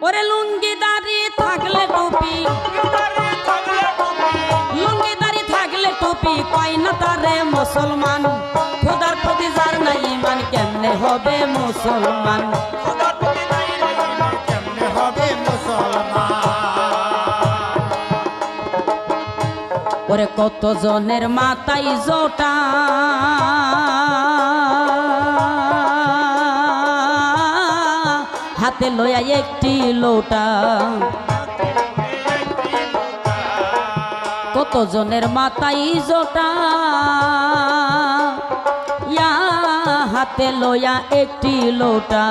ওরে লুঙ্গি দাড়ি থাকলে টুপি, লুঙ্গি দাড়ি থাকলে টুপি কয় না তারে মুসলমান। খোদার প্রতি যার নাই ঈমান কেমনে হবে মুসলমান? খোদার প্রতি নাই ঈমান কেমনে হবে মুসলমান? ওরে কত জনের মাথায় জোটা, হাতে লয়া একটি লোটা। কত জনের মাথায় জোটা, ইয়া হাতে লয়া একটি লোটা।